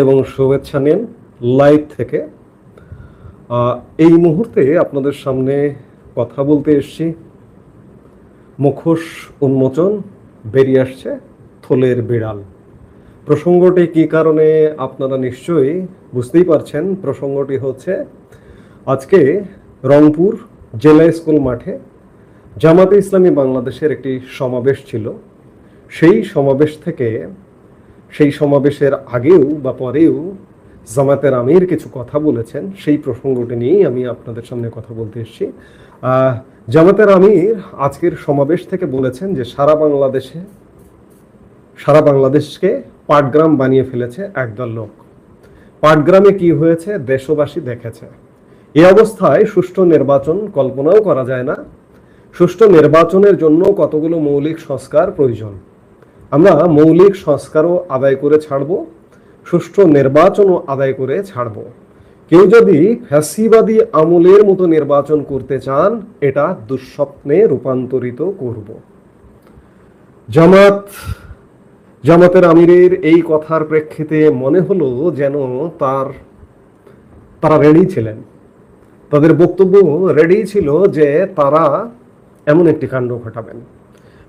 এবং শুভেচ্ছা নিন লাইভ থেকে। এই মুহূর্তে আপনাদের সামনে কথা বলতে এসেছি। মুখোশ উন্মোচন, বেরিয়ে আসছে থলের বিড়াল। প্রসঙ্গটি কি কারণে আপনারা নিশ্চয়ই বুঝতেই পারছেন। প্রসঙ্গটি হচ্ছে আজকে রংপুর জেলা স্কুল মাঠে জামাতে ইসলামী বাংলাদেশের একটি সমাবেশ ছিল। সেই সমাবেশের আগেও বা পরেও জামাতের আমির কিছু কথা বলেছেন। সেই প্রসঙ্গটি নিয়েই আমি আপনাদের সামনে কথা বলতে এসেছি। জামাতের আমির আজকের সমাবেশ থেকে বলেছেন যে সারা বাংলাদেশকে পাটগ্রাম বানিয়ে ফেলেছে একদল লোক। পাটগ্রামে কি হয়েছে দেশবাসী দেখেছে। এই অবস্থায় সুষ্ঠু নির্বাচন কল্পনাও করা যায় না। সুষ্ঠু নির্বাচনের জন্য কতগুলো মৌলিক সংস্কার প্রয়োজন। আমরা মৌলিক সংস্কারও আদায় করে ছাড়ব, সুষ্ঠু নির্বাচনও আদায় করে ছাড়ব। কেউ যদি ফ্যাসিবাদী আমলের মতো নির্বাচন করতে চান, এটা দুঃস্বপ্নে রূপান্তরিত করব। জামাতের আমিরের এই কথার প্রেক্ষিতে মনে হলো যেন তারা রেডি ছিলেন। তাদের বক্তব্য রেডি ছিল যে তারা এমন একটি কাণ্ড ঘটাবেন।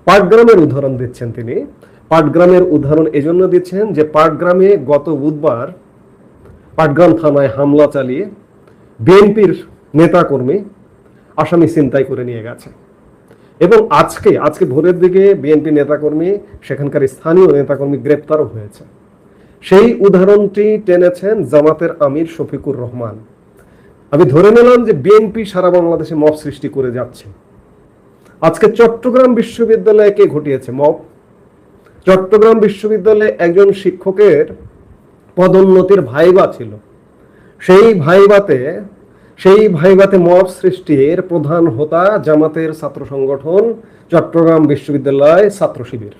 পাটগ্রামের উদাহরণ দিচ্ছেন তিনি। পাটগ্রামের উদাহরণ এজন্য দিচ্ছেন যে পাটগ্রামে গত বুধবার পাটগ্রাম থানায় হামলা চালিয়ে বিএনপির নেতাকর্মী আসামি ছিনতাই করে নিয়ে গেছে এবং আজকে ভোরের দিকে বিএনপি নেতাকর্মী, সেখানকার স্থানীয় নেতাকর্মী গ্রেপ্তারও হয়েছে। সেই উদাহরণটি টেনেছেন জামাতের আমির শফিকুর রহমান। আমি ধরে নিলাম যে বিএনপি সারা বাংলাদেশে মব সৃষ্টি করে যাচ্ছে। আজকে চট্টগ্রাম বিশ্ববিদ্যালয়ে কে ঘটিয়েছে মব? চট্টগ্রাম বিশ্ববিদ্যালয়ে একজন শিক্ষকের পদোন্নতির ভাইবা ছিল। সেই ভাইবাতে মব সৃষ্টির প্রধান হোতা জামাতের ছাত্র সংগঠন চট্টগ্রাম বিশ্ববিদ্যালয় ছাত্র শিবির।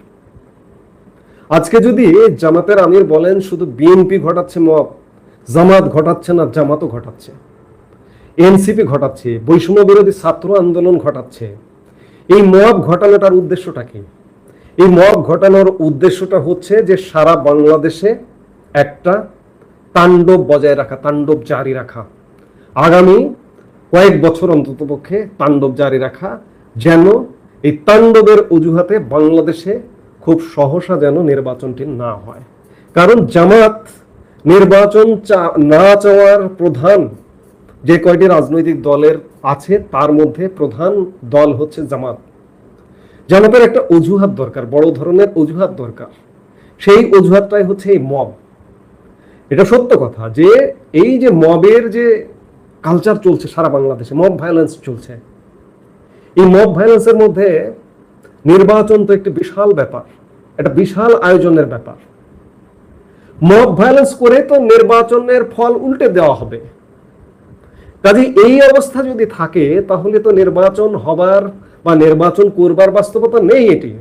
আজকে যদি জামাতের আমির বলেন শুধু বিএনপি ঘটাচ্ছে মব, জামাত ঘটাচ্ছে না, জামাতও ঘটাচ্ছে, এনসিপি ঘটাচ্ছে, বৈষম্য বিরোধী ছাত্র আন্দোলন ঘটাচ্ছে। এই মব ঘটানোটার উদ্দেশ্যটা কি? এই মব ঘটানোর উদ্দেশ্যটা হচ্ছে যে সারা বাংলাদেশে একটা তাণ্ডব বজায় রাখা, তাণ্ডব জারি রাখা, আগামী কয়েক বছর অন্ততপক্ষে তাণ্ডব জারি রাখা, যেন এই তাণ্ডবের অজুহাতে বাংলাদেশে খুব সহসা যেন নির্বাচনটি না হয়। কারণ জামাত নির্বাচন না চাওয়ার প্রধান যে কয়টি রাজনৈতিক দলের আছে তার মধ্যে প্রধান দল হচ্ছে জামাতের একটা অজুহাত দরকার, বড় ধরনের অজুহাত দরকার। সেই অজুহাতটাই হচ্ছে এই মব। এটা সত্য কথা যে এই যে মবের যে কালচার চলছে সারা বাংলাদেশে, মব ভায়োলেন্স চলছে। এই মব ভায়োলেন্সের মধ্যে নির্বাচন তো একটি বিশাল ব্যাপার, একটা বিশাল আয়োজনের ব্যাপার। মব ভায়োলেন্স করে তো নির্বাচনের ফল উল্টে দেওয়া হবে। কাজে এই অবস্থা যদি থাকে তাহলে তো নির্বাচন হবার বা নির্বাচন করবার বাস্তবতা নেই এটি।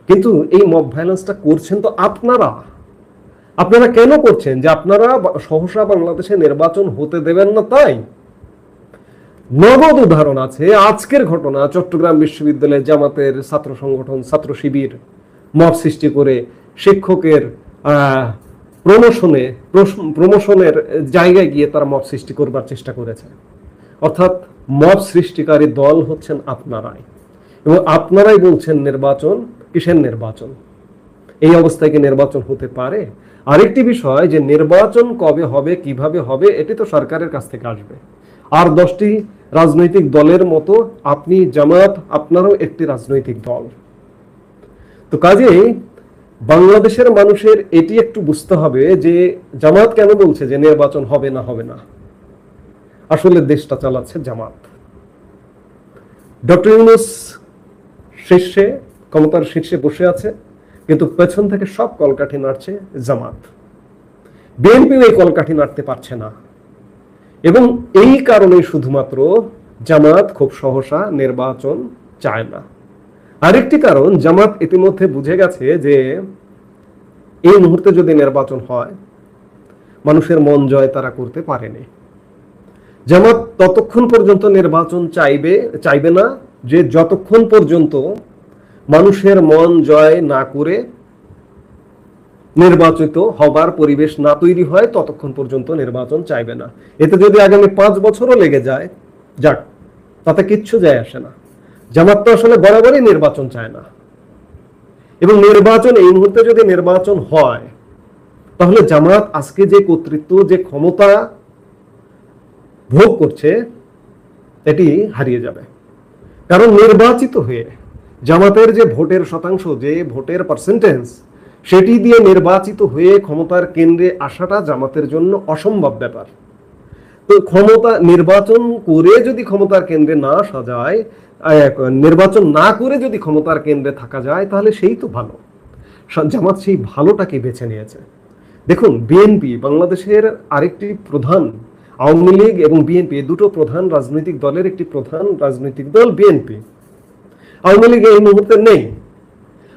কিন্তু এই মব ভায়োলেন্সটা করছেন তো আপনারা কেন করছেন? যে আপনারা সহসা বাংলাদেশে নির্বাচন হতে দেবেন না তাই? নগদ উদাহরণ আছে। আজকের ঘটনা, চট্টগ্রাম বিশ্ববিদ্যালয়ে জামাতের ছাত্র সংগঠন ছাত্র শিবির মব সৃষ্টি করে শিক্ষকের প্রমোশনের জায়গায় গিয়ে তারা মব সৃষ্টি করবার চেষ্টা করেছে। অর্থাৎ মব সৃষ্টিকারী দল হচ্ছেন আপনারাই, এবং আপনারাই বলছেন নির্বাচন। কিসের নির্বাচন? এই অবস্থায় কি নির্বাচন হতে পারে? আরেকটি বিষয় যে নির্বাচন কবে হবে, কিভাবে হবে, এটি তো সরকারের কাছ থেকে আসবে। আর 10টি রাজনৈতিক দলের মতো আপনি জামাত, আপনারও একটি রাজনৈতিক দল। তো কাজেই বাংলাদেশের মানুষের এটি একটু বুঝতে হবে যে জামাত কেন বলছে যে নির্বাচন হবে না। আসলে দেশটা চালাচ্ছে জামাত। ডক্টর ইউনূস ক্ষমতার শীর্ষে বসে আছে, কিন্তু পেছন থেকে সব কলকাঠি নাড়ছে জামাত। বিএনপি এই কলকাঠি নাড়তে পারছে না, এবং এই কারণে শুধুমাত্র জামাত খুব সহসা নির্বাচন চায় না। আরেকটি কারণ, জামাত ইতিমধ্যে বুঝে গেছে যে এই মুহূর্তে যদি নির্বাচন হয় মানুষের মন জয় তারা করতে পারেনি। জামাত ততক্ষণ পর্যন্ত নির্বাচন চাইবে না যে যতক্ষণ পর্যন্ত মানুষের মন জয় না করে নির্বাচিত হবার পরিবেশ না তৈরি হয় ততক্ষণ পর্যন্ত নির্বাচন চাইবে না। এতে যদি আগামী 5 বছরও লেগে যায়, যাক, তাতে কিচ্ছু যায় আসে না। জামাত তো আসলে বরাবরই নির্বাচন চায় না, এবং নির্বাচন এই মুহূর্তে যদি নির্বাচন হয়, তাহলে জামাত আজকে যে কর্তৃত্ব, যে ক্ষমতা ভোগ করছে, এটি হারিয়ে যাবে। কারণ নির্বাচিত হয়ে জামাতের যে ভোটের শতাংশ, যে ভোটের পার্সেন্টেজ, সেটি দিয়ে নির্বাচিত হয়ে ক্ষমতার কেন্দ্রে আসাটা জামাতের জন্য অসম্ভব ব্যাপার। তো ক্ষমতা নির্বাচন করে যদি ক্ষমতার কেন্দ্রে না আসা যায়, নির্বাচন না করে যদি ক্ষমতার কেন্দ্রে থাকা যায়, তাহলে সেই তো ভালো। জামাত সেই ভালোটাকে বেছে নিয়েছে। দেখুন, বিএনপি বাংলাদেশের আরেকটি প্রধান, আওয়ামী লীগ এবং বিএনপি দুটো প্রধান রাজনৈতিক দলের একটি প্রধান রাজনৈতিক দল বিএনপি। আওয়ামী লীগ এই মুহূর্তে নেই।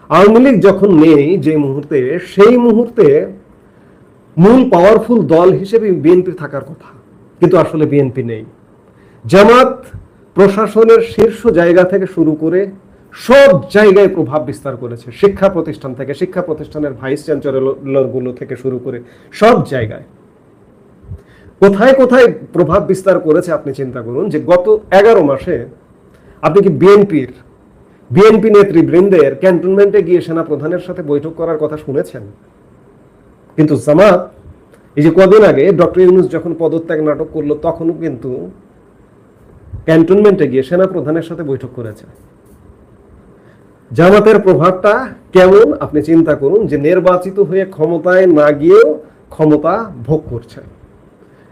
আওয়ামী লীগ যখন নেই যে মুহূর্তে, সেই মুহূর্তে মূল পাওয়ারফুল দল হিসেবে বিএনপি থাকার কথা, কিন্তু আসলে বিএনপি নেই। জামাত প্রশাসনের শীর্ষ জায়গা থেকে শুরু করে সব জায়গায় প্রভাব বিস্তার করেছে। শিক্ষা প্রতিষ্ঠান থেকে, শিক্ষা প্রতিষ্ঠানের ভাইস চ্যান্সেলর গুলো থেকে শুরু করে সব জায়গায় কোথায় কোথায় প্রভাব বিস্তার করেছে আপনি চিন্তা করুন। যে গত 11 মাসে আপনি কি বিএনপি নেতৃবৃন্দের ক্যান্টনমেন্টে গিয়ে সেনা প্রধানের সাথে বৈঠক করার কথা শুনেছেন? কিন্তু জামাত এই যে কদিন আগে ডক্টর ইউনূস যখন পদত্যাগ নাটক করলো, তখনও কিন্তু ক্যান্টনমেন্টে গিয়ে সেনা প্রধানের সাথে বৈঠক করেছে। জামাতের প্রভাবটা কেমন আপনি চিন্তা করুন, যে নির্বাচিত হয়ে ক্ষমতায় না গিয়েও ক্ষমতা ভোগ করছে।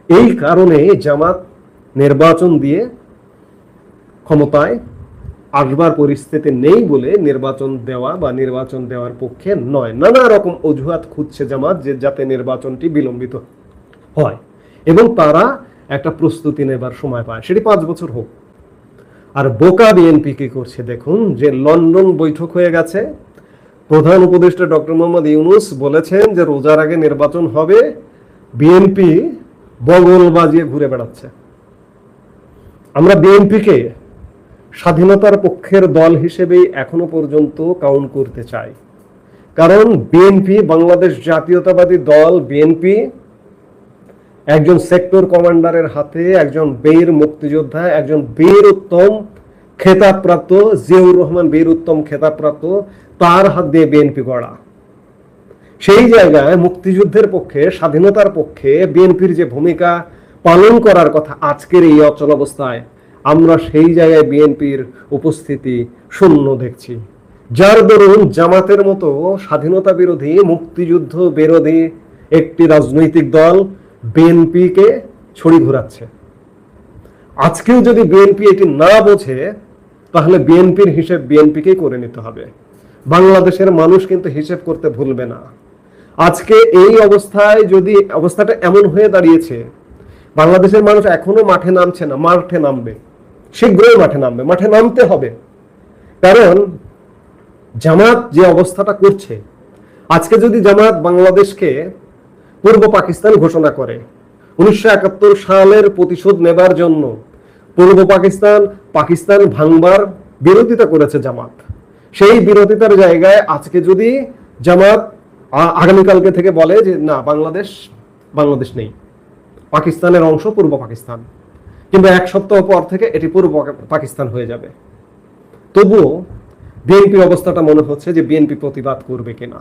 এই কারণে জামাত নির্বাচন দিয়ে ক্ষমতায় আসবার পরিস্থিতি নেই বলে নির্বাচন দেওয়া বা নির্বাচন দেওয়ার পক্ষে নয়। নানা রকম অজুহাত খুঁজছে জামাত, যে যাতে নির্বাচনটি বিলম্বিত হয় এবং তারা একটা প্রস্তুতি নেবার সময় পায়, সেটি 5 বছর হোক। আর বোকা বিএনপি কি করছে দেখুন, যে লন্ডন বৈঠক হয়ে গেছে, প্রধান উপদেষ্টা ডক্টর মোহাম্মদ ইউনূস বলেছেন যে রোজার আগে নির্বাচন হবে, বিএনপি বগল বাজিয়ে ঘুরে বেড়াচ্ছে। আমরা বিএনপিকে স্বাধীনতার পক্ষের দল হিসেবেই এখনো পর্যন্ত কাউন্ট করতে চাই। কারণ বিএনপি বাংলাদেশ জাতীয়তাবাদী দল, বিএনপি একজন সেক্টর কমান্ডারের হাতে, একজন বীর মুক্তিযোদ্ধা, একজন বীর উত্তম খেতাবপ্রাপ্ত, জিয়াউর রহমান বীর উত্তম খেতাবপ্রাপ্ত, তার হাত দিয়ে বিএনপি গড়া। সেই জায়গায় মুক্তিযুদ্ধের পক্ষে, স্বাধীনতার পক্ষে বিএনপির যে ভূমিকা পালন করার কথা আজকের এই অচল অবস্থায়, আমরা সেই জায়গায় বিএনপির উপস্থিতি শূন্য দেখছি। যার দরুন জামাতের মতো স্বাধীনতা বিরোধী, মুক্তিযুদ্ধ বিরোধী একটি রাজনৈতিক দল বিএনপিকে ছড়ি ঘোরাচ্ছে। আজকেও যদি বিএনপি এটি না বোঝে, তাহলে বিএনপির হিসেব বিএনপিকেই করে নিতে হবে। বাংলাদেশের মানুষ কিন্তু হিসেব করতে ভুলবে না। আজকে এই অবস্থায় যদি অবস্থাটা এমন হয়ে দাঁড়িয়েছে, বাংলাদেশের মানুষ এখনো মাঠে নামছে না, মাঠে নামবে, শীঘ্রই মাঠে নামবে, মাঠে নামতে হবে। কারণ জামাত যে অবস্থাটা করছে, আজকে যদি জামাত বাংলাদেশকে পূর্ব পাকিস্তান ঘোষণা করে, 1971 সালের প্রতিশোধ নেবার জন্য পূর্ব পাকিস্তান ভাঙবার বিরোধিতা করেছে জামাত। সেই বিরোধিতার জায়গায় আজকে যদি জামাত আগামীকালকে থেকে বলে যে না, বাংলাদেশ নেই, পাকিস্তানের অংশ পূর্ব পাকিস্তান, কিন্তু 1 সপ্তাহ পর থেকে এটি পূর্ব পাকিস্তান হয়ে যাবে, তবুও বিএনপির অবস্থাটা মনে হচ্ছে যে বিএনপি প্রতিবাদ করবে কিনা।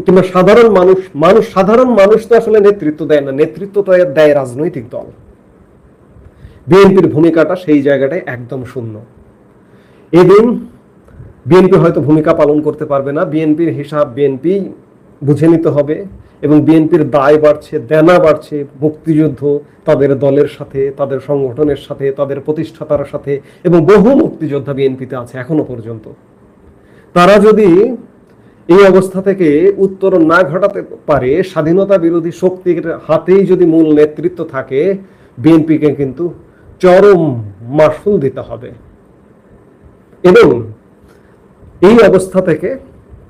কিংবা সাধারণ মানুষ তো আসলে নেতৃত্ব দেয় না, নেতৃত্ব তো দেয় রাজনৈতিক দল। বিএনপির ভূমিকাটা সেই জায়গাটায় একদম শূন্য। এদিন বিএনপি হয়তো ভূমিকা পালন করতে পারবে না, বিএনপির হিসাব বিএনপি বুঝে নিতে হবে, এবং বিএনপির দায় বাড়ছে, দেনা বাড়ছে। মুক্তিযুদ্ধ তাদের দলের সাথে, তাদের সংগঠনের সাথে, তাদের প্রতিষ্ঠাতার সাথে, এবং বহু মুক্তিযোদ্ধা বিএনপিতে আছে এখনো পর্যন্ত। তারা যদি এই অবস্থা থেকে উত্তরণ না ঘটাতে পারে, স্বাধীনতা বিরোধী শক্তির হাতেই যদি মূল নেতৃত্ব থাকে, বিএনপিকে কিন্তু চরম মাসুল দিতে হবে। এবং এই অবস্থা থেকে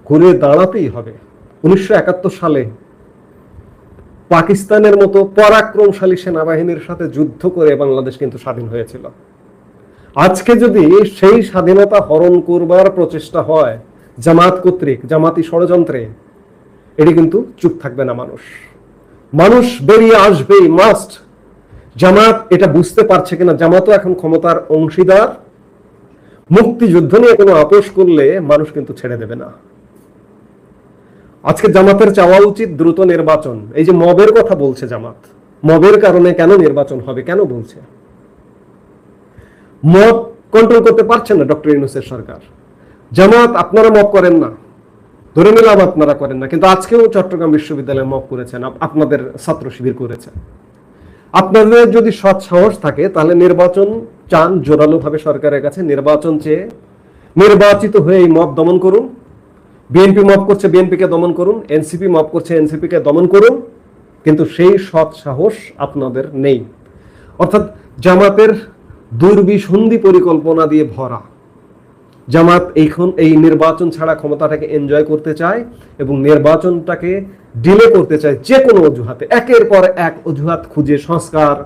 ঘুরে দাঁড়াতেই হবে। 1971 সালে পাকিস্তানের মতো পরাক্রমশালী সেনাবাহিনীর সাথে যুদ্ধ করে বাংলাদেশ কিন্তু স্বাধীন হয়েছিল। আজকে যদি সেই স্বাধীনতা হরণ করবার প্রচেষ্টা হয় জামাত কর্তৃক, জামাতি ষড়যন্ত্রে, এটি কিন্তু চুপ থাকবে না মানুষ। মানুষ বেরিয়ে আসবেই, মাস্ট। জামাত এটা বুঝতে পারছে কিনা, জামাতও এখন ক্ষমতার অংশীদার। মুক্তিযুদ্ধ নিয়ে কোনো আপোষ করলে মানুষ কিন্তু ছেড়ে দেবে না। আজকে জামাতের চাওয়া উচিত দ্রুত নির্বাচন। এই যে মবের কথা বলছে জামাত, মবের কারণে কেন নির্বাচন হবে কেন বলছে? মব কন্ট্রোল করতে পারছেন না ডক্টর ইউনূসের সরকার। জামাত আপনারা মব করেন না, ধরে নিলাম আপনারা করেন না, কিন্তু আজকেও চট্টগ্রাম বিশ্ববিদ্যালয়ে মব করেছেন, আপনাদের ছাত্র শিবির করেছেন। আপনাদের যদি সৎ সাহস থাকে তাহলে নির্বাচন চান জোরালো ভাবে সরকারের কাছে, নির্বাচন চেয়ে নির্বাচিত হয়ে এই মব দমন করুন। বিএনপি মব করছে, বিএনপিকে দমন করুন। এনসিপি মব করছে, এনসিপিকে দমন করুন। কিন্তু সেই সৎ সাহস আপনাদের নেই। অর্থাৎ জামাতের দুর্বিসন্ধি পরিকল্পনা দিয়ে ভরা। জামাত এই নির্বাচন ছাড়া ক্ষমতাটাকে এনজয় করতে চায় এবং নির্বাচনটাকে ডিলে করতে চায় যে কোনো অজুহাতে, একের পর এক অজুহাত খুঁজে, সংস্কার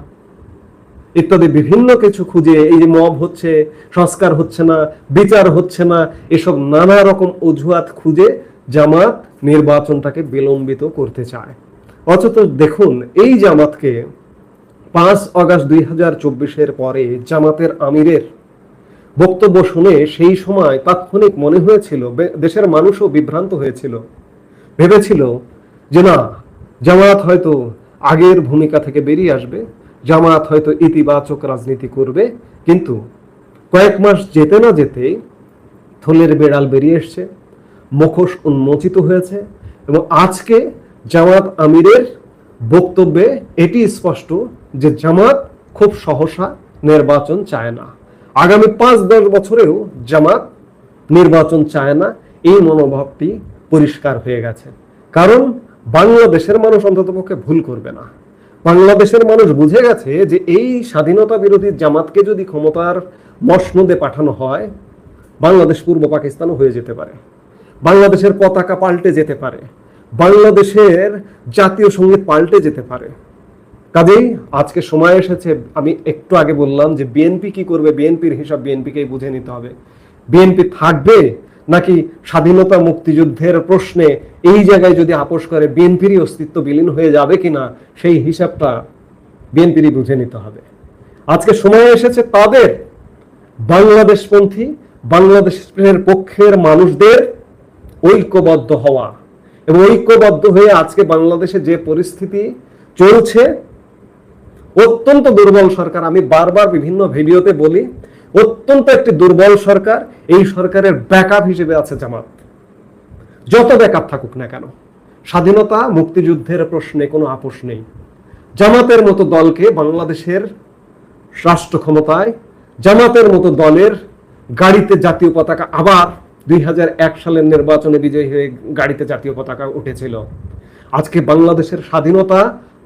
ইত্যাদি বিভিন্ন কিছু খুঁজে। এই যে মব হচ্ছে, সংস্কার হচ্ছে না, বিচার হচ্ছে না, এসব নানা রকম অজুহাত খুঁজে জামাত নির্বাচনটাকে বিলম্বিত করতে চায়। অথচ দেখুন, এই জামাতকে 5 আগস্ট 2024-এর পরে জামাতের আমিরের বক্তব্য শুনে সেই সময় তাৎক্ষণিক মনে হয়েছিল, দেশের মানুষও বিভ্রান্ত হয়েছিল, ভেবেছিল যে না, জামাত হয়তো আগের ভূমিকা থেকে বেরিয়ে আসবে, জামাত হয়তো ইতিবাচক রাজনীতি করবে। কিন্তু কয়েক মাস যেতে না যেতেই থলের বেড়াল বেরিয়ে এসছে, মুখোশ উন্মোচিত হয়েছে এবং আজকে জামাত আমিরের বক্তব্যে এটি স্পষ্ট যে জামাত খুব সহসা নির্বাচন চায় না। আগামী 5-10 বছরেও জামাত নির্বাচন চায় না, এই মনোভাবটি পরিষ্কার হয়ে গেছে। কারণ বাংলাদেশের মানুষ অন্ততপক্ষে ভুল করবে না। বাংলাদেশের মানুষ বুঝে গেছে যে এই স্বাধীনতা বিরোধী জামাতকে যদি ক্ষমতার মসনদে পাঠানো হয়, বাংলাদেশ পূর্ব পাকিস্তানও হয়ে যেতে পারে, বাংলাদেশের পতাকা পাল্টে যেতে পারে, বাংলাদেশের জাতীয় সঙ্গীত পাল্টে যেতে পারে। কাজেই আজকে সময় এসেছে, আমি একটু আগে বললাম যে বিএনপি কি করবে, বিএনপির হিসাব বিএনপিকেই বুঝে নিতে হবে। বিএনপি থাকবে নাকি স্বাধীনতা মুক্তিযুদ্ধের প্রশ্নে এই জায়গায় যদি আপোষ করে বিএনপিরই অস্তিত্ব বিলীন হয়ে যাবে কিনা, সেই হিসাবটা বিএনপিরই বুঝে নিতে হবে। আজকে সময় এসেছে তাদের বাংলাদেশপন্থী, বাংলাদেশের পক্ষের মানুষদের ঐক্যবদ্ধ হওয়া এবং ঐক্যবদ্ধ হয়ে আজকে বাংলাদেশে যে পরিস্থিতি চলছে, অত্যন্ত দুর্বল সরকার। আমি বারবার বিভিন্ন ভিডিওতে বলি, অত্যন্ত একটি দুর্বল সরকার। এই সরকারের ব্যাকআপ হিসেবে আছে জামাত। যত ব্যাকআপ থাকুক না কেন, স্বাধীনতা মুক্তিযুদ্ধের প্রশ্নে কোনো আপোষ নেই। জামাতের মতো দলকে বাংলাদেশের রাষ্ট্র ক্ষমতায়, জামাতের মতো দলের গাড়িতে জাতীয় পতাকা, আবার 2001 সালের নির্বাচনে বিজয়ী হয়ে গাড়িতে জাতীয় পতাকা উঠেছিল। আজকে বাংলাদেশের স্বাধীনতা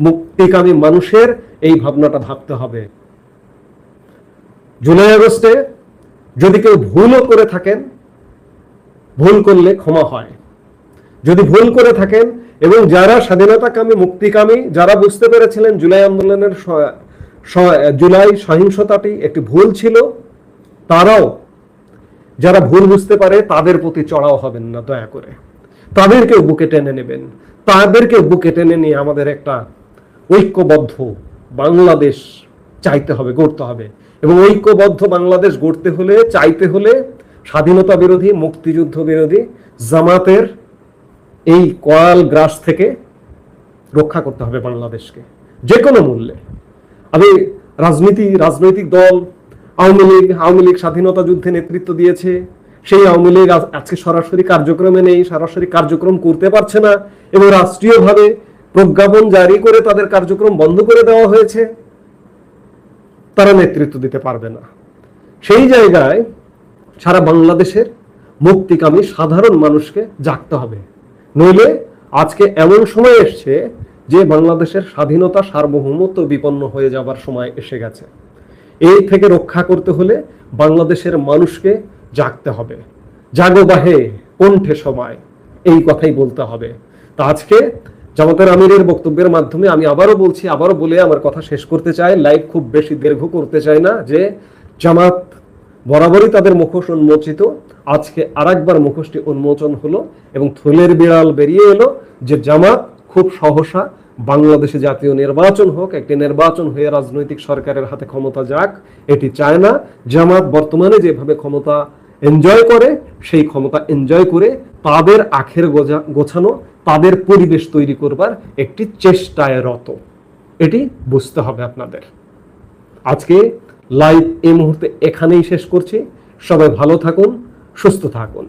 মুক্তিকামী মানুষের এই ভাবনাটা ভাবতে হবে। জুলাই আগস্টে যদি কেউ ভুলও করে থাকেন, ভুল করলে ক্ষমা হয়। যদি ভুল করে থাকেন এবং যারা স্বাধীনতাকামী মুক্তিকামী, যারা বুঝতে পেরেছিলেন জুলাই আন্দোলনের জুলাই সহিংসতাটি একটি ভুল ছিল, তারাও যারা ভুল বুঝতে পারে তাদের প্রতি চড়াও হবেন না, দয়া করে তাদেরকেও বুকে টেনে নেবেন। তাদেরকে বুকে টেনে নিয়ে আমাদের একটা ঐক্যবদ্ধ বাংলাদেশ চাইতে হবে, গড়তে হবে। এবং ঐক্যবদ্ধ বাংলাদেশ গড়তে হলে, চাইতে হলে স্বাধীনতা বিরোধী, মুক্তিযুদ্ধ বিরোধী জামাতের এই করাল গ্রাস থেকে রক্ষা করতে হবে বাংলাদেশকে যে কোনো মূল্যে। আমি রাজনৈতিক দল আওয়ামী লীগ স্বাধীনতা যুদ্ধে নেতৃত্ব দিয়েছে, সেই আওয়ামী লীগ আজকে সরাসরি কার্যক্রমে নেই, সরাসরি কার্যক্রম করতে পারছে না এবং রাষ্ট্রীয়ভাবে প্রজ্ঞাপন জারি করে তাদের কার্যক্রম বন্ধ করে দেওয়া হয়েছে। তারা নেতৃত্ব দিতে পারবে না। সেই জায়গায় সারা বাংলাদেশের মুক্তিকামী সাধারণ মানুষকে জাগতে হবে, নইলে আজকে এমন সময় এসছে যে বাংলাদেশের স্বাধীনতা, সার্বভৌমত্ব বিপন্ন হয়ে যাবার সময় এসে গেছে। এই থেকে রক্ষা করতে হলে বাংলাদেশের মানুষকে জাগতে হবে। জাগো বাহে কণ্ঠে সময়, এই কথাই বলতে হবে। তা আজকে জামাতের আমিরের বক্তব্যের মাধ্যমে আমি আবারও বলে আমার কথা শেষ করতে চাই, লাইভ খুব বেশি দীর্ঘ করতে চাই না, যে জামাত বরাবরই তাদের মুখোশ উন্মোচিত, আজকে আরেকবার মুখোশটি উন্মোচন হলো এবং থলের বিড়াল বেরিয়ে এলো যে জামাত খুব সহসা বাংলাদেশে জাতীয় নির্বাচন হোক, একটি নির্বাচন হয়ে রাজনৈতিক সরকারের হাতে ক্ষমতা যাক, এটি চায় না। জামাত বর্তমানে যেভাবে ক্ষমতা এনজয় করে, সেই ক্ষমতা এনজয় করে তাদের আখের গোছানো, তাদের পরিবেশ তৈরি করবার একটি চেষ্টায় রত। এটি বুঝতে হবে আপনাদের। আজকে লাইভ এই মুহূর্তে এখানেই শেষ করছি। সবাই ভালো থাকুন, সুস্থ থাকুন।